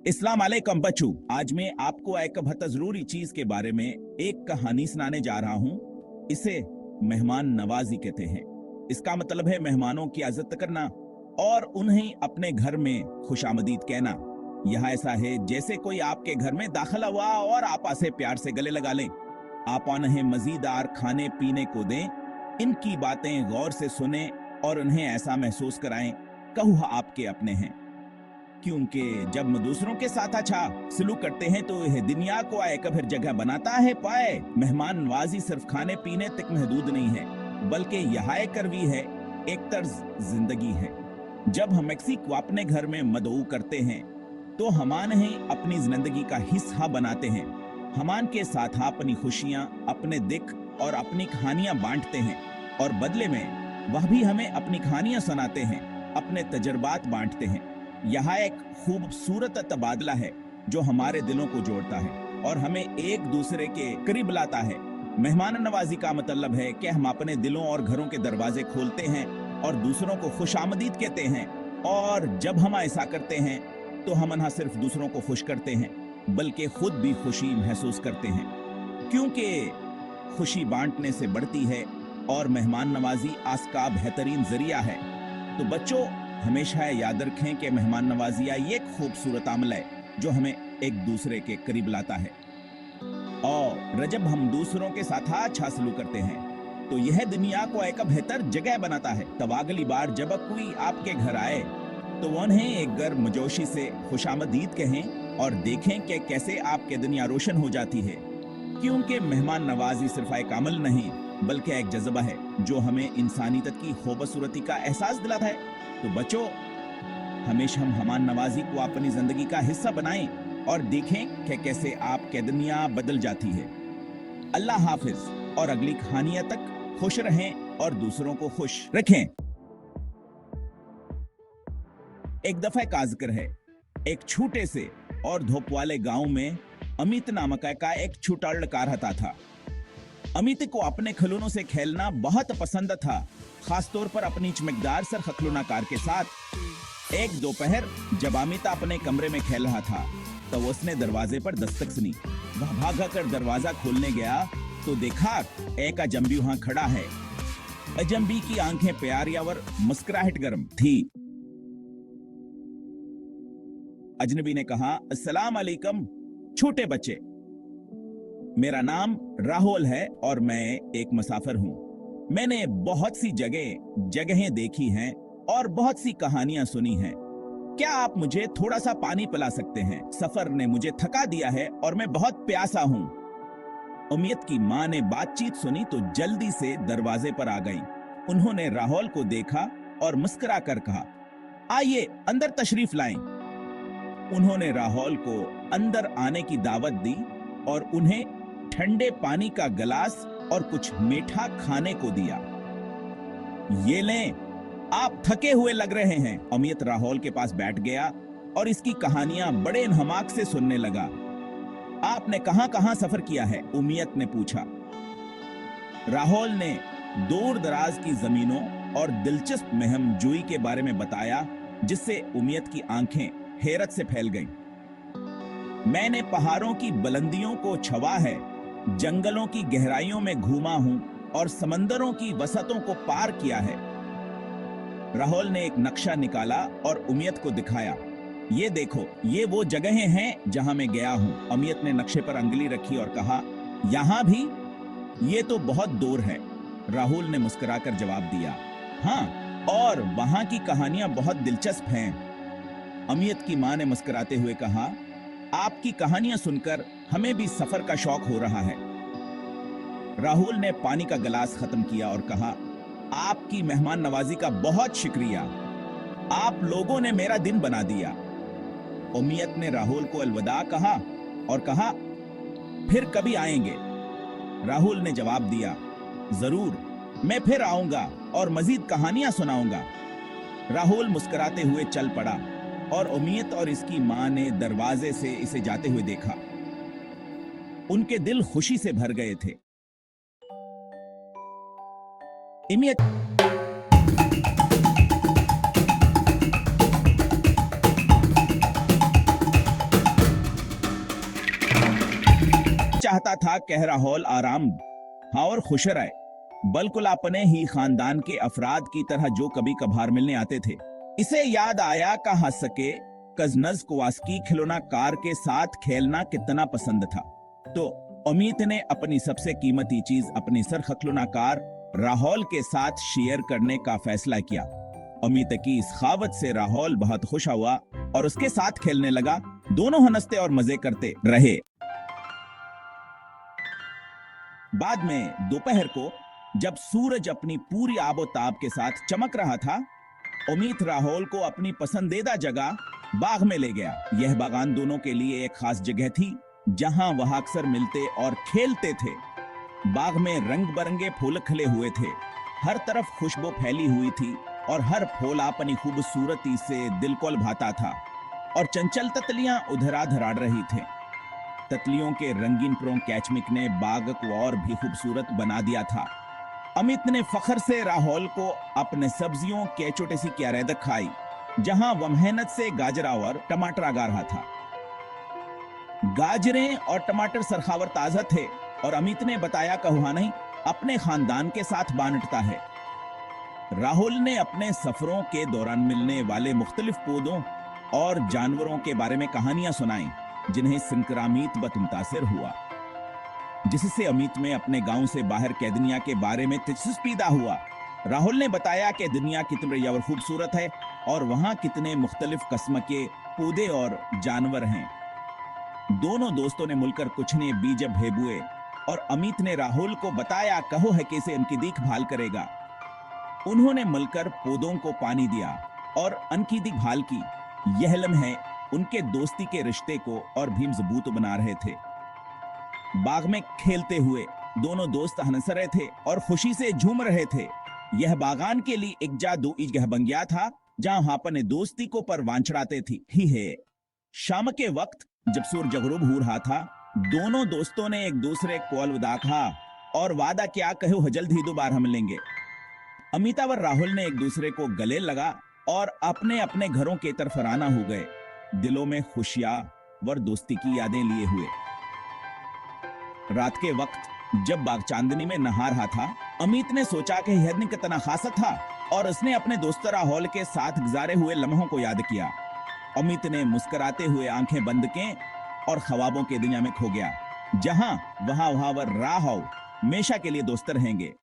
इस्लाम अलैकुम बच्चों, आज मैं आपको एक बहुत जरूरी चीज के बारे में एक कहानी सुनाने जा रहा हूँ। इसे मेहमान नवाजी कहते हैं। इसका मतलब है मेहमानों की इज्जत करना और उन्हें अपने घर में खुशामदीद कहना। यह ऐसा है जैसे कोई आपके घर में दाखिल हुआ और आप से प्यार से गले लगा लें। आप उन्हें मजीदार खाने पीने को दें, इनकी बातें गौर से सुने और उन्हें ऐसा महसूस कराएं कहूँ आपके अपने हैं। क्योंकि जब हम दूसरों के साथ अच्छा सलूक करते हैं तो यह दुनिया को एक फिर जगह बनाता है पाए। मेहमान नवाजी सिर्फ खाने पीने तक महदूद नहीं है, बल्कि यह एक करवी है, एक तर्ज जिंदगी है। जब हम किसी को अपने घर में मदऊ करते हैं तो हम उन्हें अपनी जिंदगी का हिस्सा बनाते हैं। हम के साथ अपनी खुशियां, अपने दुख और अपनी कहानियां बांटते हैं और बदले में वह भी हमें अपनी कहानियां सुनाते हैं, अपने तजर्बात बांटते हैं। यह एक खूबसूरत तबादला है जो हमारे दिलों को जोड़ता है और हमें एक दूसरे के करीब लाता है। मेहमान नवाजी का मतलब है कि हम अपने दिलों और घरों के दरवाजे खोलते हैं और दूसरों को खुशामदीद कहते हैं। और जब हम ऐसा करते हैं तो हम न सिर्फ दूसरों को खुश करते हैं बल्कि खुद भी खुशी महसूस करते हैं, क्योंकि खुशी बांटने से बढ़ती है और मेहमान नवाजी आज का बेहतरीन जरिया है। तो बच्चों, हमेशा याद रखें कि मेहमान नवाजिया ये खूबसूरत अमल है जो हमें एक दूसरे के करीब लाता है। और जब हम दूसरों के साथ अच्छा सलूक करते हैं तो यह दुनिया को एक बेहतर जगह बनाता है। तब अगली बार जब कोई आपके घर आए तो उन्हें एक गर्मजोशी से खुशामदीद कहें और देखें कि कैसे आपके दुनिया रोशन हो जाती है। क्योंकि मेहमान नवाजी सिर्फ एक अमल नहीं बल्कि एक जज्बा है जो हमें इंसानियत की खूबसूरती का एहसास दिलाता है। तो बच्चों, हमेशा हम मेहमान नवाजी को अपनी जिंदगी का हिस्सा बनाएं और देखें कि कैसे आपकी दुनिया बदल जाती है। अल्लाह हाफिज और अगली कहानियां तक खुश रहें और दूसरों को खुश रखें। एक दफा का जिक्र है, एक छोटे से और धूप वाले गांव में अमित नामक का एक छोटा लड़का रहता था। अमित को अपने खिलौनों से खेलना बहुत पसंद था, खासतौर पर अपनी चमकदार सर खिलौना कार के साथ। एक दोपहर जब अमित अपने कमरे में खेल रहा था तो उसने दरवाजे पर दस्तक सुनी। वह भागा कर दरवाजा खोलने गया तो देखा एक अजंबी वहां खड़ा है। अजंबी की आंखें प्यारी और मुस्कुराहट गर्म थी। अजनबी ने कहा, अस्सलाम अलैकुम छोटे बच्चे, मेरा नाम राहुल है और मैं एक मुसाफिर हूं। मैंने बहुत सी जगहें देखी हैं और बहुत सी कहानियां सुनी हैं। क्या आप मुझे थोड़ा सा पानी पिला सकते हैं? सफर ने मुझे थका दिया है और मैं बहुत प्यासा हूं। उम्मीद की मां ने बातचीत सुनी तो जल्दी से दरवाजे पर आ गई। उन्होंने राहुल को देखा और मुस्कुरा कर कहा, आइए अंदर तशरीफ लाएं। उन्होंने राहुल को अंदर आने की दावत दी और उन्हें ठंडे पानी का गिलास और कुछ मीठा खाने को दिया। ये लें, आप थके हुए लग रहे हैं। अमित राहुल के पास बैठ गया और इसकी कहानियां बड़े इंहमाक से सुनने लगा। आपने कहां-कहां सफर किया है? उमियत ने पूछा। राहुल ने दूर दराज की जमीनों और दिलचस्प मुहिम-जुई के बारे में बताया, जिससे उमियत की आंखें हैरत से फैल गईं। मैंने पहाड़ों की बुलंदियों को छुआ है, जंगलों की गहराइयों में घूमा हूं और समंदरों की वसतों को पार किया है। राहुल ने एक नक्शा निकाला और उमियत को दिखाया। ये देखो, ये वो जगहें हैं जहां मैं गया हूं। उमियत ने नक्शे पर अंगुली रखी और कहा, यहां भी? ये तो बहुत दूर है। राहुल ने मुस्कुराकर जवाब दिया, हाँ, और वहां की कहानियां बहुत दिलचस्प हैं। उमियत की मां ने मुस्कुराते हुए कहा, आपकी कहानियां सुनकर हमें भी सफर का शौक हो रहा है। राहुल ने पानी का गिलास खत्म किया और कहा, आपकी मेहमान नवाजी का बहुत शुक्रिया, आप लोगों ने मेरा दिन बना दिया। उमियत ने राहुल को अलविदा कहा और कहा, फिर कभी आएंगे। राहुल ने जवाब दिया, जरूर, मैं फिर आऊंगा और मजीद कहानियां सुनाऊंगा। राहुल मुस्कुराते हुए चल पड़ा और उमियत और इसकी मां ने दरवाजे से इसे जाते हुए देखा। उनके दिल खुशी से भर गए थे। उमियत चाहता था कि राहुल आराम हाँ और खुश रहे, बिल्कुल अपने ही खानदान के अफराद की तरह जो कभी कभार मिलने आते थे। इसे याद आया कि हासके कजनज कोवास्की खिलौना कार के साथ खेलना कितना पसंद था। तो अमित ने अपनी सबसे कीमती चीज अपनी सरख खिलौना कार राहुल के साथ शेयर करने का फैसला किया। अमित की इस खावत से राहुल बहुत खुश हुआ और उसके साथ खेलने लगा। दोनों हंसते और मजे करते रहे। बाद में दोपहर को जब सूरज अपनी पूरी आबोताब के साथ चमक रहा था, अमित राहुल को अपनी पसंदीदा जगह बाग में ले गया। यह बागान दोनों के लिए एक खास जगह थी जहां वह अक्सर मिलते और खेलते थे। बाग में रंग बिरंगे फूल खिले हुए थे, हर तरफ खुशबू फैली हुई थी और हर फूल अपनी खूबसूरती से दिल को लुभाता था। और चंचल तितलियां उधराधराड़ रही थे। तितलियों के रंगीन प्रों कैचमिक ने बाग को और भी खूबसूरत बना दिया था। अमित ने फखर से राहुल को अपने सब्जियों के छोटे सी क्यारे दिखाई, जहां वह मेहनत से गाजरा और टमाटर उगा रहा था। गाजरें और टमाटर सरखावर ताजा थे और अमित ने बताया कि वह नहीं अपने खानदान के साथ बांटता है। राहुल ने अपने सफरों के दौरान मिलने वाले मुख्तलिफ पौधों और जानवरों के बारे में कहानियां सुनाई, जिन्हें सुनकर अमित मुतासिर हुआ, जिससे अमित में अपने गांव से बाहर के दुनिया के बारे में दिलचस्पी पैदा हुआ। राहुल ने बताया कि दुनिया कितनी बड़ी और खूबसूरत है और वहां कितने मुख्तलिफ किस्म के पौधे और जानवर हैं। दोनों दोस्तों ने मिलकर कुछ ने बीज भेबुए और अमित ने राहुल को बताया कहो है कैसे उनकी देखभाल करेगा। उन्होंने मिलकर पौधों को पानी दिया और उनकी देखभाल की। यह लम्हे उनके दोस्ती के रिश्ते को और भी मजबूत बना रहे थे। बाग में खेलते हुए दोनों दोस्त हंस रहे थे और खुशी से झूम रहे थे। यह बागान के लिए एक जादू जगह बन गया था जहां अपने दोस्ती को परवान चढ़ाते थी ही है। शाम के वक्त जब सूरज गुरूब हो रहा था, दोनों दोस्तों ने एक दूसरे को अलविदा कहा और वादा किया कहो जल्द ही दोबारा मिलेंगे। अमिता और राहुल ने एक दूसरे को गले लगा और अपने अपने घरों की तरफ रवाना हो गए, दिलों में खुशियां व दोस्ती की यादें लिए हुए। रात के वक्त जब बाग चांदनी में नहा रहा था, अमित ने सोचा कि यह दिन कितना खास था और उसने अपने दोस्त राहुल के साथ गुजारे हुए लम्हों को याद किया। अमित ने मुस्कुराते हुए आंखें बंद की और ख्वाबों के दुनिया में खो गया, जहां वहां राहुल हमेशा के लिए दोस्त रहेंगे।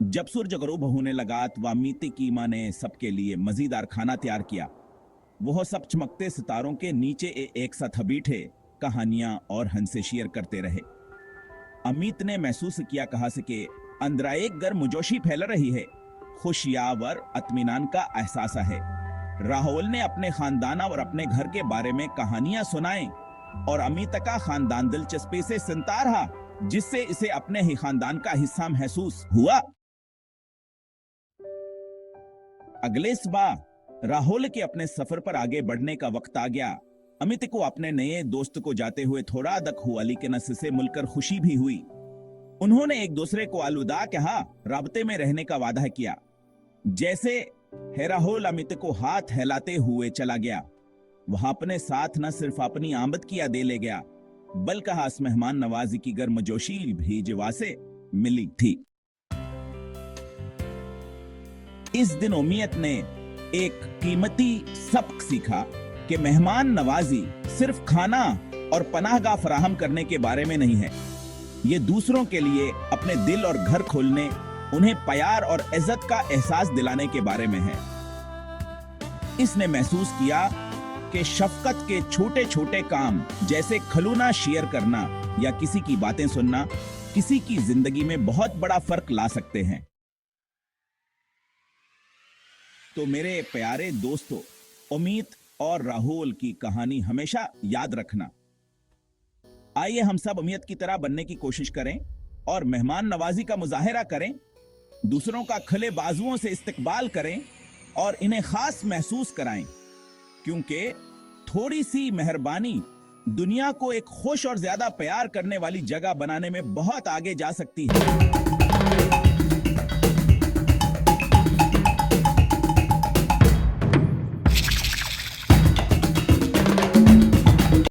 जब सूरज गरूब होने लगा तो अमित की मां ने सबके लिए मजेदार खाना तैयार किया। वह सब चमकते सितारों के नीचे एक साथ बैठे कहानियां और हंसे शेयर करते रहे। अमित ने महसूस किया कहा से कि अंदर एक गर्मजोशी फैल रही है, खुशियां व इत्मीनान का एहसास है। राहुल ने अपने खानदान और अपने घर के बारे में कहानियां सुनाई और अमित का खानदान दिलचस्पी से सुनता रहा, जिससे इसे अपने ही खानदान का हिस्सा महसूस हुआ। अगले सुबह राहुल के अपने सफर पर आगे बढ़ने का वक्त आ गया। अमित को अपने नए दोस्त को जाते हुए थोड़ा दक हुआ, लेकिन इससे मिलकर खुशी भी हुई। उन्होंने एक दूसरे को अलविदा कहा, राबते में रहने का वादा किया। जैसे राहुल अमित को हाथ हिलाते हुए चला गया, वह अपने साथ न सिर्फ अपनी आमद की यादें ले गया, बल्कि हास मेहमान नवाजी की गर्मजोशी भी जवा से मिली थी। इस दिन उम्मीद ने एक कीमती सबक सीखा कि मेहमान नवाजी सिर्फ खाना और पनाहगाह फराहम करने के बारे में नहीं है, ये दूसरों के लिए अपने दिल और घर खोलने, उन्हें प्यार और इज्जत का एहसास दिलाने के बारे में है। इसने महसूस किया कि शफकत के छोटे छोटे काम जैसे खिलौना शेयर करना या किसी की बातें सुनना किसी की जिंदगी में बहुत बड़ा फर्क ला सकते हैं। तो मेरे प्यारे दोस्तों, अमित और राहुल की कहानी हमेशा याद रखना। आइए हम सब अमित की तरह बनने की कोशिश करें और मेहमान नवाजी का मुजाहिरा करें, दूसरों का खुले बाजुओं से इस्तकबाल करें और इन्हें खास महसूस कराएं, क्योंकि थोड़ी सी मेहरबानी दुनिया को एक खुश और ज्यादा प्यार करने वाली जगह बनाने में बहुत आगे जा सकती है।